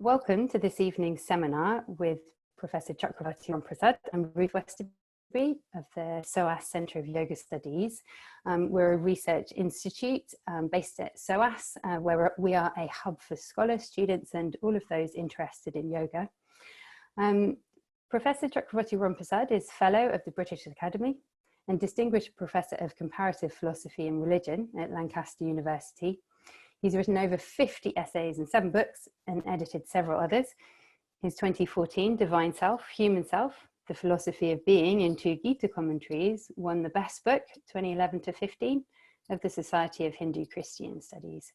Welcome to this evening's seminar with Professor Chakravarti Ramprasad and Ruth Westerby of the SOAS Centre of Yoga Studies. We're a research institute based at SOAS, where we are a hub for scholars, students and all of those interested in yoga. Professor Chakravarti Ramprasad is Fellow of the British Academy and Distinguished Professor of Comparative Philosophy and Religion at Lancaster University. He's written over 50 essays and 7 books and edited several others. His 2014 Divine Self, Human Self, The Philosophy of Being in 2 Gita commentaries won the best book 2011-15 of the Society of Hindu Christian Studies.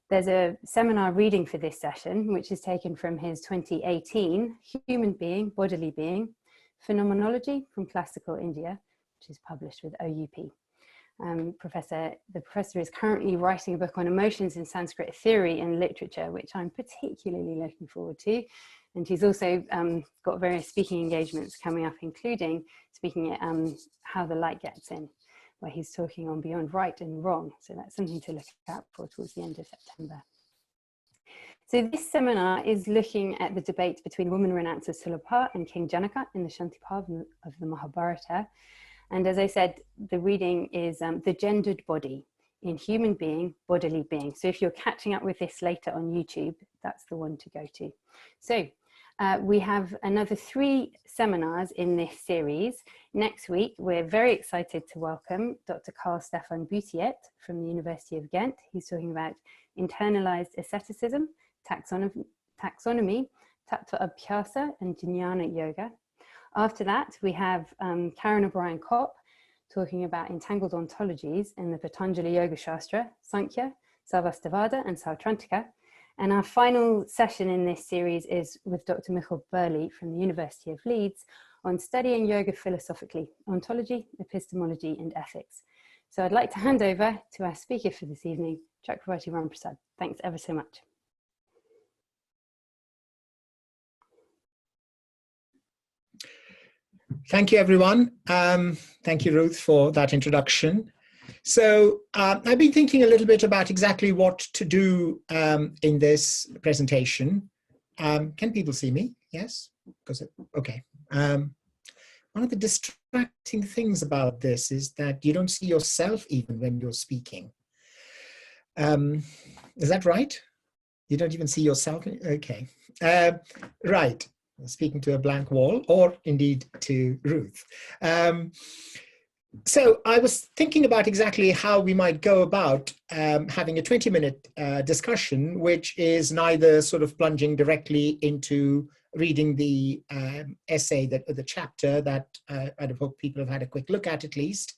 There's a seminar reading for this session, which is taken from his 2018 Human Being, Bodily Being, Phenomenology from Classical India, which is published with OUP. The professor is currently writing a book on emotions in Sanskrit theory and literature, which I'm particularly looking forward to. And he's also got various speaking engagements coming up, including speaking at How the Light Gets In, where he's talking on Beyond Right and Wrong. So that's something to look out for towards the end of September. So this seminar is looking at the debate between woman renouncer Sulabhā and King Janaka in the Śānti Parvan of the Mahabharata. And as I said, the reading is the gendered body in human being, bodily being. So if you're catching up with this later on YouTube, that's the one to go to. So we have another 3 seminars in this series. Next week, we're very excited to welcome Dr. Carl Stefan Boutiet from the University of Ghent. He's talking about internalized asceticism, taxonomy, tattva abhyasa, and jnana yoga. After that, we have Karen O'Brien-Kopp talking about entangled ontologies in the Patanjali Yoga Shastra, Sankhya, Sarvastivada and Sautrantika. And our final session in this series is with Dr. Michael Burley from the University of Leeds on studying yoga philosophically, ontology, epistemology and ethics. So I'd like to hand over to our speaker for this evening, Chakravarti Ramprasad. Thanks ever so much. Thank you, everyone. Thank you, Ruth, for that introduction. So I've been thinking a little bit about exactly what to do in this presentation. Can people see me? Yes? Okay. One of the distracting things about this is that you don't see yourself even when you're speaking. Is that right? You don't even see yourself? Okay. Right. Speaking to a blank wall, or indeed to Ruth. So I was thinking about exactly how we might go about having a 20-minute discussion, which is neither sort of plunging directly into reading the essay, the chapter that I'd hope people have had a quick look at least,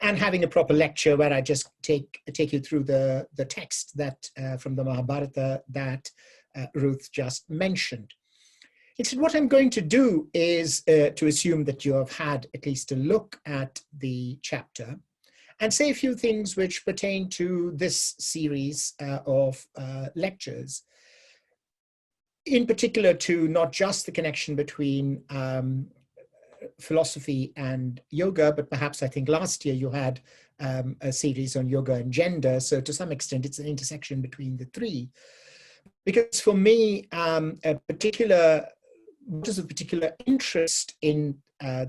and having a proper lecture where I just take you through the text that from the Mahabharata that Ruth just mentioned. Instead, what I'm going to do is to assume that you have had at least a look at the chapter and say a few things which pertain to this series of lectures, in particular to not just the connection between philosophy and yoga, but perhaps I think last year you had a series on yoga and gender. So to some extent, it's an intersection between the 3. Because for me, what is a particular interest in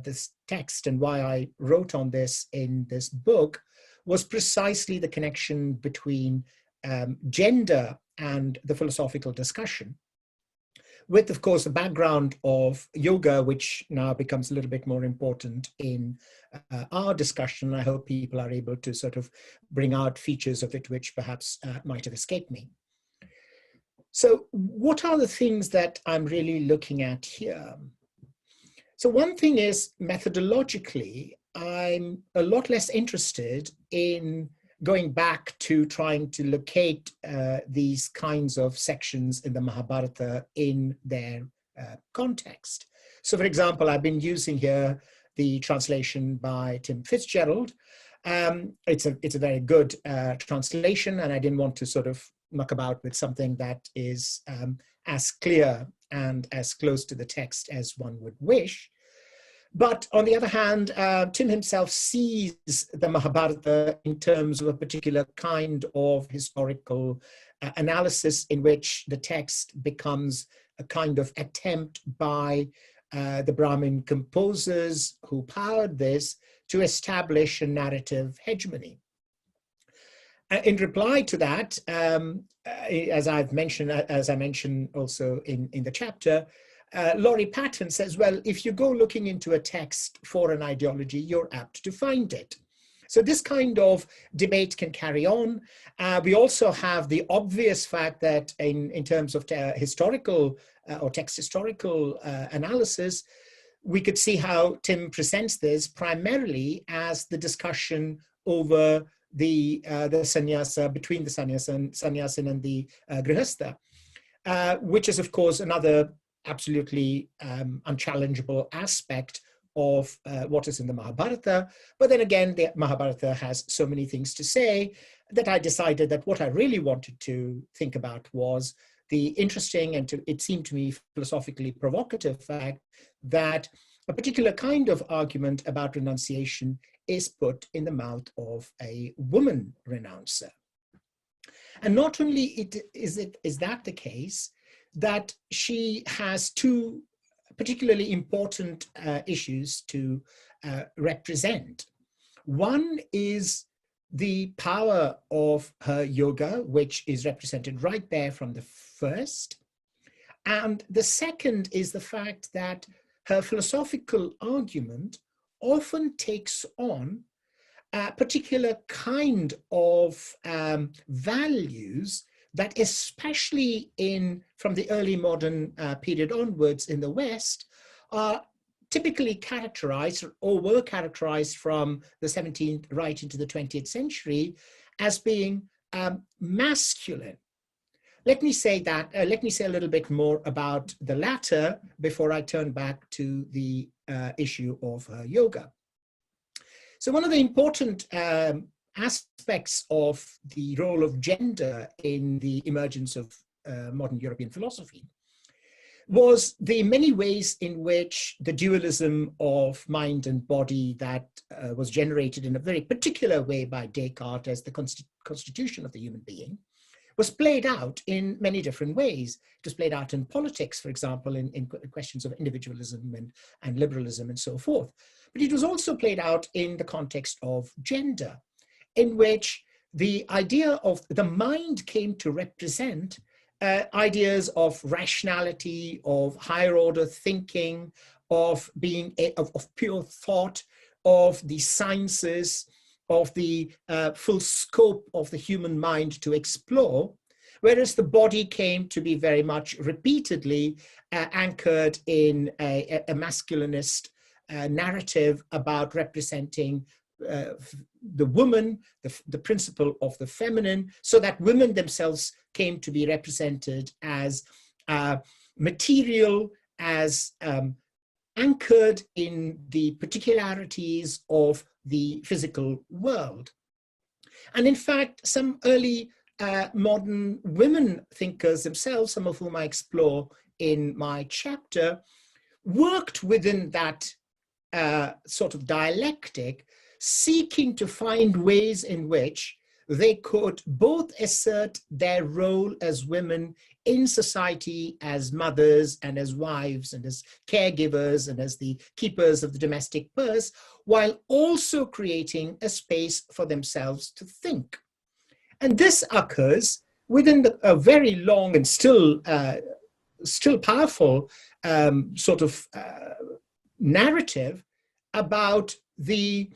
this text and why I wrote on this in this book was precisely the connection between gender and the philosophical discussion, with, of course, the background of yoga, which now becomes a little bit more important in our discussion. I hope people are able to sort of bring out features of it which perhaps might have escaped me. So what are the things that I'm really looking at here? So one thing is, methodologically, I'm a lot less interested in going back to trying to locate these kinds of sections in the Mahabharata in their context. So for example, I've been using here the translation by Tim Fitzgerald. It's a very good translation, and I didn't want to sort of muck about with something that is as clear and as close to the text as one would wish. But on the other hand, Tim himself sees the Mahabharata in terms of a particular kind of historical analysis in which the text becomes a kind of attempt by the Brahmin composers who powered this to establish a narrative hegemony. In reply to that, as I mentioned also in the chapter, Laurie Patton says, well, if you go looking into a text for an ideology, you're apt to find it. So this kind of debate can carry on. We also have the obvious fact that in terms of historical or text historical analysis, we could see how Tim presents this primarily as the discussion over the sannyasa, between the sannyasin and the grihastha, which is, of course, another absolutely unchallengeable aspect of what is in the Mahabharata. But then again, the Mahabharata has so many things to say that I decided that what I really wanted to think about was the interesting and it seemed to me philosophically provocative fact that a particular kind of argument about renunciation is put in the mouth of a woman renouncer. And not only is that the case, that she has two particularly important issues to represent. One is the power of her yoga, which is represented right there from the first. And the second is the fact that her philosophical argument often takes on a particular kind of values that especially from the early modern period onwards in the West are typically characterized or were characterized from the 17th right into the 20th century as being masculine. Let me say a little bit more about the latter before I turn back to the issue of yoga. So one of the important aspects of the role of gender in the emergence of modern European philosophy was the many ways in which the dualism of mind and body that was generated in a very particular way by Descartes as the constitution of the human being was played out in many different ways. It was played out in politics, for example, in questions of individualism and liberalism and so forth. But it was also played out in the context of gender, in which the idea of the mind came to represent ideas of rationality, of higher order thinking, of pure thought, of the sciences, of the full scope of the human mind to explore, whereas the body came to be very much repeatedly anchored in a masculinist narrative about representing the woman, the principle of the feminine, so that women themselves came to be represented as material, as anchored in the particularities of the physical world. And in fact, some early modern women thinkers themselves, some of whom I explore in my chapter, worked within that sort of dialectic, seeking to find ways in which they could both assert their role as women in society as mothers and as wives and as caregivers and as the keepers of the domestic purse, while also creating a space for themselves to think. And this occurs within a very long and still powerful sort of narrative about the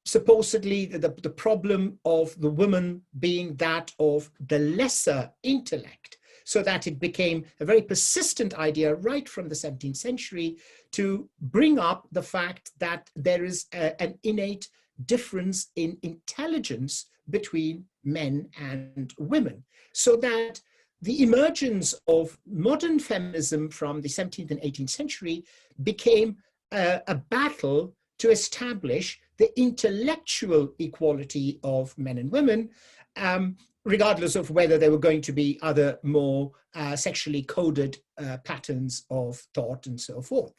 supposedly the problem of the woman being that of the lesser intellect, so that it became a very persistent idea right from the 17th century to bring up the fact that there is an innate difference in intelligence between men and women, so that the emergence of modern feminism from the 17th and 18th century became a battle to establish the intellectual equality of men and women, regardless of whether there were going to be other more sexually coded patterns of thought and so forth.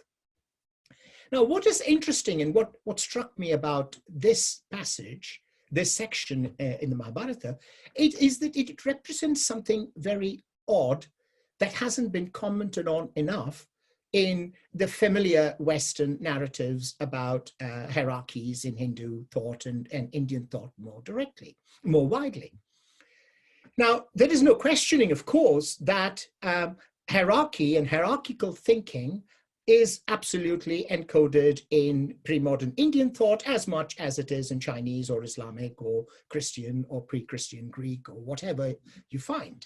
Now, what is interesting and what struck me about this passage, this section in the Mahabharata, is that it represents something very odd that hasn't been commented on enough in the familiar Western narratives about hierarchies in Hindu thought and Indian thought more widely. Now, there is no questioning, of course, that hierarchy and hierarchical thinking is absolutely encoded in pre-modern Indian thought as much as it is in Chinese or Islamic or Christian or pre-Christian Greek or whatever you find.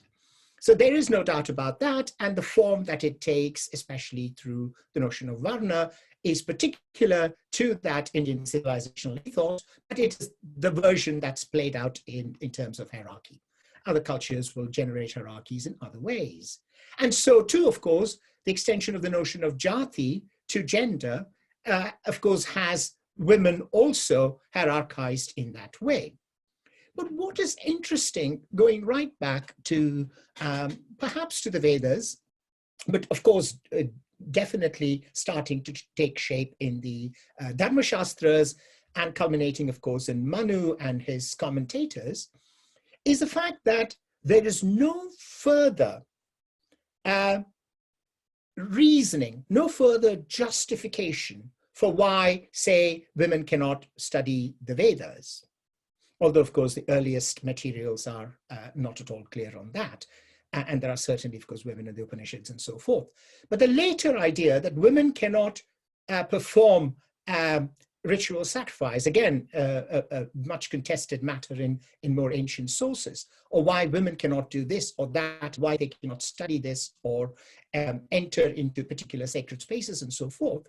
So there is no doubt about that, and the form that it takes, especially through the notion of Varna, is particular to that Indian civilizational ethos, but it is the version that's played out in terms of hierarchy. Other cultures will generate hierarchies in other ways. And so too, of course, the extension of the notion of jati to gender, of course, has women also hierarchized in that way. But what is interesting, going right back to perhaps to the Vedas, but of course, definitely starting to take shape in the Dharma Shastras and culminating, of course, in Manu and his commentators, is the fact that there is no further reasoning, no further justification for why, say, women cannot study the Vedas. Although, of course, the earliest materials are not at all clear on that. And there are certainly, of course, women in the Upanishads and so forth. But the later idea that women cannot perform ritual sacrifice, again, a much contested matter in more ancient sources, or why women cannot do this or that, why they cannot study this or enter into particular sacred spaces and so forth,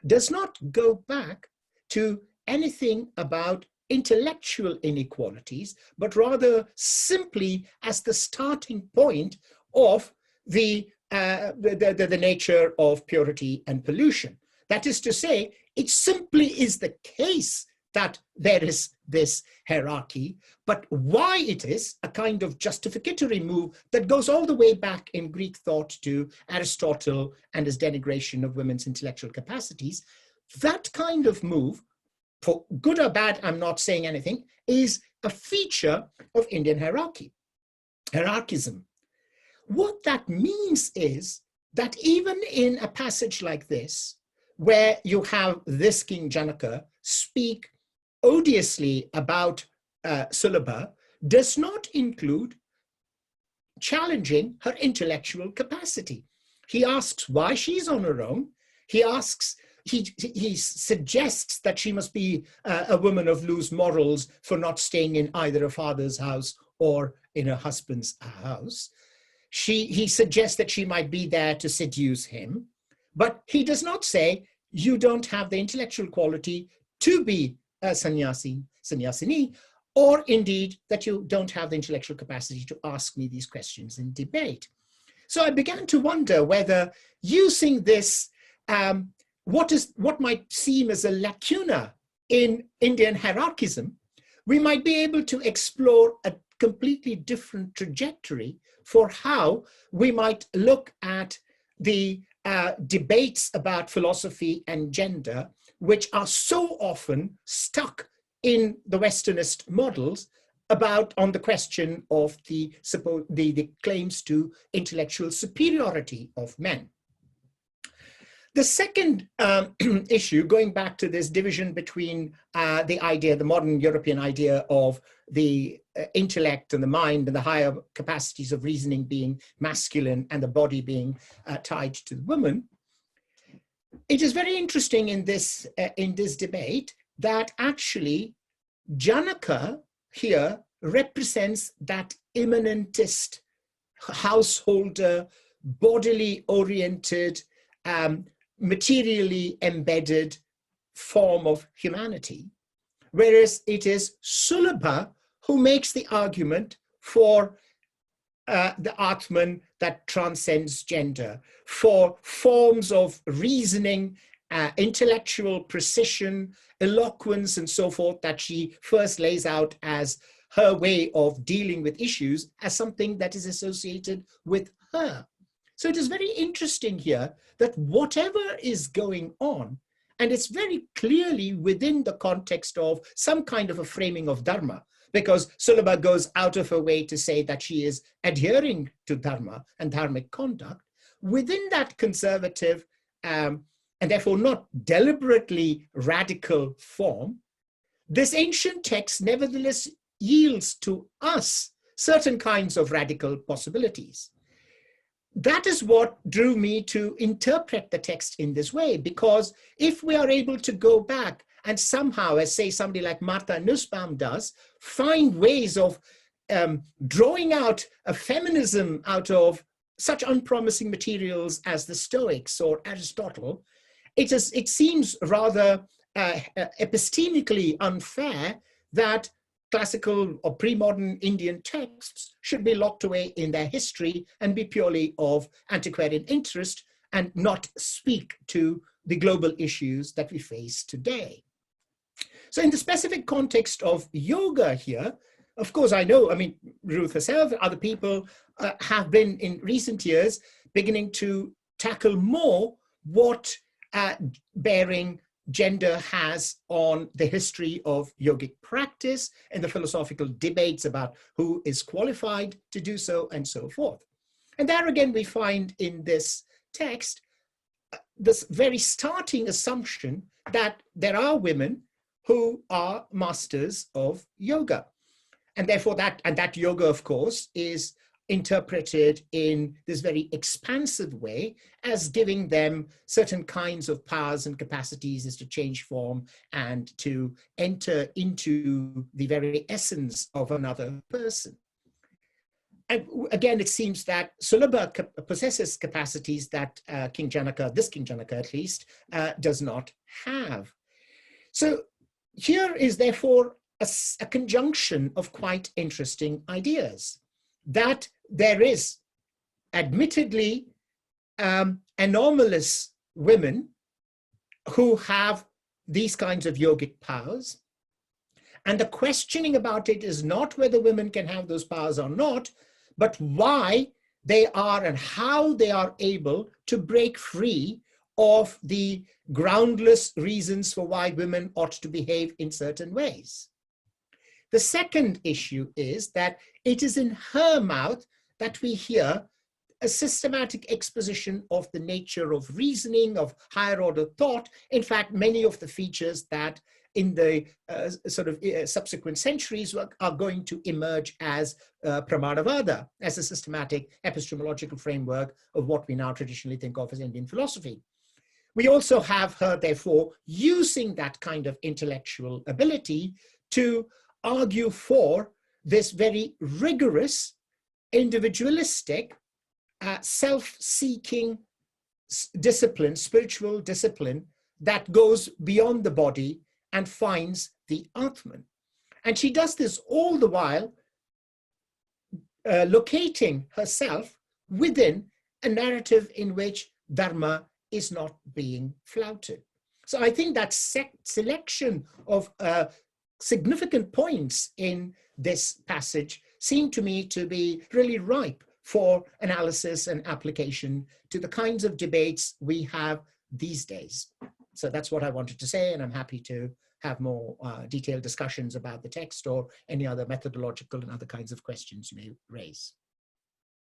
does not go back to anything about intellectual inequalities, but rather simply as the starting point of the nature of purity and pollution. That is to say, it simply is the case that there is this hierarchy, but why it is a kind of justificatory move that goes all the way back in Greek thought to Aristotle and his denigration of women's intellectual capacities, that kind of move, for good or bad, I'm not saying anything, is a feature of Indian hierarchism. What that means is that even in a passage like this, where you have this King Janaka speak odiously about Sulabhā, does not include challenging her intellectual capacity. He asks why she's on her own. He suggests that she must be a woman of loose morals for not staying in either her father's house or in her husband's house. He suggests that she might be there to seduce him, but he does not say you don't have the intellectual quality to be a sannyasini, or indeed that you don't have the intellectual capacity to ask me these questions in debate. So I began to wonder whether using this what might seem as a lacuna in Indian hierarchism, we might be able to explore a completely different trajectory for how we might look at the debates about philosophy and gender, which are so often stuck in the Westernist models on the question of the claims to intellectual superiority of men. The second issue, going back to this division between the modern European idea of the intellect and the mind and the higher capacities of reasoning being masculine and the body being tied to the woman, it is very interesting in this debate that actually Janaka here represents that immanentist, householder, bodily oriented, materially embedded form of humanity, whereas it is Sulabhā who makes the argument for the Atman that transcends gender, for forms of reasoning, intellectual precision, eloquence, and so forth that she first lays out as her way of dealing with issues as something that is associated with her. So it is very interesting here that whatever is going on And it's very clearly within the context of some kind of a framing of dharma, because Sulabhā goes out of her way to say that she is adhering to dharma and dharmic conduct. Within that conservative and therefore not deliberately radical form, this ancient text nevertheless yields to us certain kinds of radical possibilities. That is what drew me to interpret the text in this way, because if we are able to go back and somehow, as say somebody like Martha Nussbaum does, find ways of drawing out a feminism out of such unpromising materials as the Stoics or Aristotle, it seems rather epistemically unfair that classical or pre-modern Indian texts should be locked away in their history and be purely of antiquarian interest and not speak to the global issues that we face today. So in the specific context of yoga here, of course, I mean, Ruth herself, other people have been in recent years beginning to tackle more what bearing gender has on the history of yogic practice and the philosophical debates about who is qualified to do so and so forth. And there again, we find in this text, this very starting assumption that there are women who are masters of yoga. And therefore that yoga, of course, is interpreted in this very expansive way as giving them certain kinds of powers and capacities as to change form and to enter into the very essence of another person. And again, it seems that Sulabhā possesses capacities that King Janaka, this King Janaka at least, does not have. So here is therefore a conjunction of quite interesting ideas. That there is admittedly anomalous women who have these kinds of yogic powers. And the questioning about it is not whether women can have those powers or not, but why they are and how they are able to break free of the groundless reasons for why women ought to behave in certain ways. The second issue is that it is in her mouth that we hear a systematic exposition of the nature of reasoning, of higher order thought. In fact, many of the features that in the subsequent centuries are going to emerge as Pramanavada, as a systematic epistemological framework of what we now traditionally think of as Indian philosophy. We also have her, therefore, using that kind of intellectual ability to argue for this very rigorous, individualistic, self-seeking discipline, spiritual discipline that goes beyond the body and finds the Atman. And she does this all the while locating herself within a narrative in which Dharma is not being flouted. So I think that selection of significant points in this passage seem to me to be really ripe for analysis and application to the kinds of debates we have these days. So that's what I wanted to say, and I'm happy to have more detailed discussions about the text or any other methodological and other kinds of questions you may raise.